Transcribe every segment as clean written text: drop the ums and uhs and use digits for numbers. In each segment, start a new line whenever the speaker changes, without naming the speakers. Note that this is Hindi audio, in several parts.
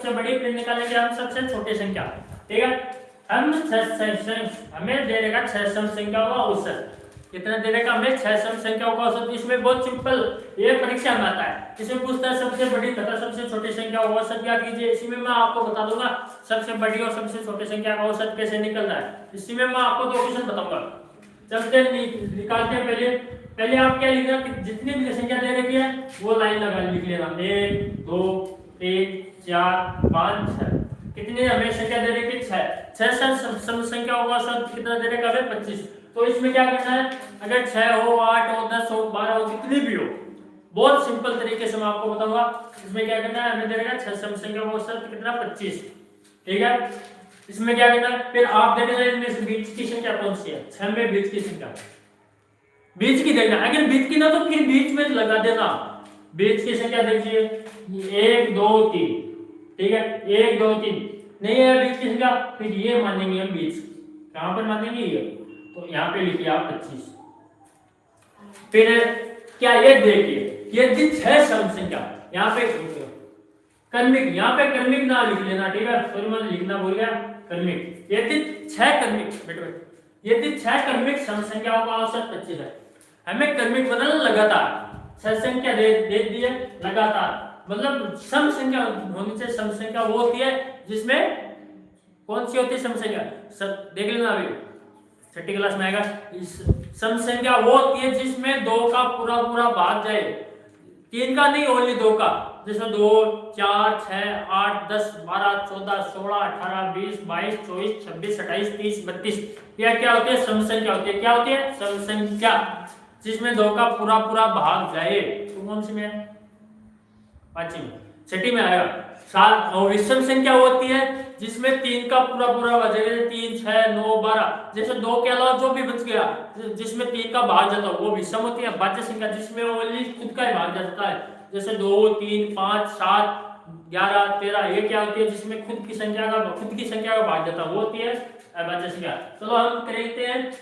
सबसे बड़ी फिर निकालेंगे हम सबसे छोटी संख्या। ठीक है, हम हमें दे देगा 6 सम संख्याओं का औसत। कितना दे देगा हमें? 6 सम संख्याओं का औसत। इसमें बहुत सिंपल ये परीक्षा में आता है। इसमें पूछता है सबसे बड़ी तथा सबसे छोटी संख्या का औसत क्या कीजिए। इसी में मैं आपको बता दूंगा सबसे बड़ी और सबसे छोटी संख्या का औसत कैसे निकलता है। इसी में मैं आपको 2 क्वेश्चन बताऊंगा। चलते निकालते हैं। पहले आप क्या लिखना, जितनी भी संख्या दे रखी है वो लाइन लगा लिख लेना। 1 2 3 4 5 6। कितनी हमें संख्या दे रखी है? 6 सम संख्याओं का औसत कितना दे रखा है? 25। तो इसमें क्या करना है, अगर 6 हो 8 हो 10 हो 12 हो कितनी भी हो, बहुत सिंपल तरीके से मैं आपको बताऊंगा। इसमें क्या करना है, हमें दे रखा है 6 सम संख्या का औसत कितना? 25। ठीक है, इसमें क्या करना है, फिर आप देखना इनमें से बीच की संख्या कौन सी है। 6 में बीच की संख्या, बीच की देखना। अगर बीच की ना तो फिर बीच में लगा देना। बीच की संख्या देखिए 1 2 3। ठीक है, 1 2 3 नहीं है बीच की संख्या, फिर ये मानेंगे हम बीच। कहां पर मानेंगे? ये तो यहाँ पे लिखिए आप 25। फिर क्या ये देखिए, ये थी 6 सम संख्या। यहाँ पे कर्मिक, यहाँ पे कर्मिक ना लिख लेना। ठीक है, सॉरी मैं लिखना भूल गया। कर्मिक, ये थी 6 कर्मिक। ये थी 6 कर्मिक सम संख्याओं का औसत 25 है। हमें कर्मिक बदलना लगातार 6 संख्या दे दिए लगातार, मतलब सम संख्या होनी चाहिए। सम संख्या वो होती है जिसमें कौन सी होती है सम संख्या? सब देख लेना, अभी 6ठी क्लास में आएगा। सम संख्या वो होती है जिसमें 2 का पूरा पूरा भाग जाए, 3 का नहीं, ओनली 2 का। जैसे 2 4 6 8 10 12 14 16 18 20 22 24 26 28 30 32। यह क्या होती है? सम संख्या होती है। क्या होती है? सम संख्या, जिसमें 2 का पूरा पूरा भाग जाए। तो कौन सी में है? 5वीं में, 6ठी में आएगा। सात और विषम संख्या होती है जिसमें 3 का पूरा पूरा भाग जाए। 3 6 9 12, जैसे 2 के अलावा जो भी बच गया जिसमें 3 का भाग जाता है वो विषम होती है। भाज्य संख्या जिसमें ओनली खुद का ही भाग जाता है, जैसे 2 3 5 7 11 13, ये क्या होती है? जिसमें खुद की संख्या का भाग जाता है वो होती है अभाज्य संख्या। चलो हम करते हैं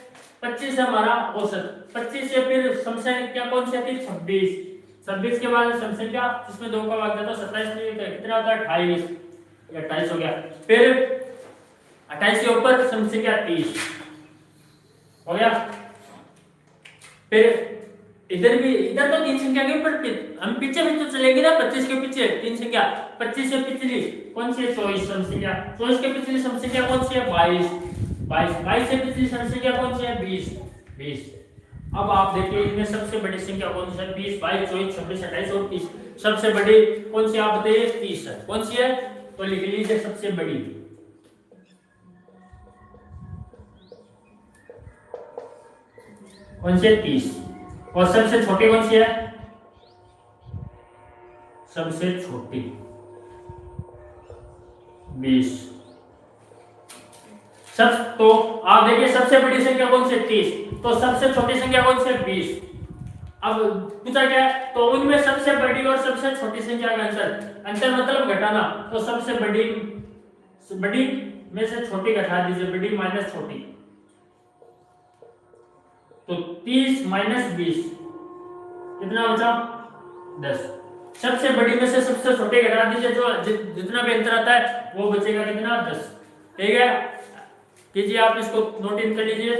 25 हमारा औसत। 25 से फिर सम संख्या कौन सी आती है? 26। 26 के बाद सम संख्या जिसमें 2 का भाग जाता है 27 में कितना होता है? 28। 28 हो गया। फिर 28 के ऊपर सम संख्या 30 हो गया। फिर इधर तो 3 संख्या के ऊपर हम पीछे भी तो चलेंगे ना। 25 के पीछे 3 संख्या, 25 से पिछली कौन सी है? 24 सम संख्या। 24 के पिछली सम संख्या कौन सी है? 22। 22 से पिछली सम संख्या कौन सी है? 20। अब आप देखिए इनमें सबसे बड़ी संख्या कौन सी है? 20 22 24 26 28 और 30। सबसे बड़ी कौन सी आप बताइए? 30 है। कौन सी है? तो लिख लीजिए सबसे बड़ी कौन सी है? 30। और सबसे छोटी कौन सी है? सबसे छोटी 20। तो आप देखिए सबसे बड़ी संख्या कौन सी है? 30। तो सबसे छोटी संख्या कौन सी है? 20। अब पूछा क्या है? तो उनमें सबसे बड़ी और सबसे छोटी संख्या का अंतर मतलब घटाना। तो सबसे बड़ी में से छोटी घटा दीजिए, बड़ी माइनस छोटी। तो 30 माइनस 20 कितना बचा? 10। सबसे बड़ी में से सबसे छोटे घटा दीजिए, जो जितना भी अंतर आता है वो बचेगा कितना? 10। ठीक है, कीजिए आप इसको नोट इन कर लीजिए।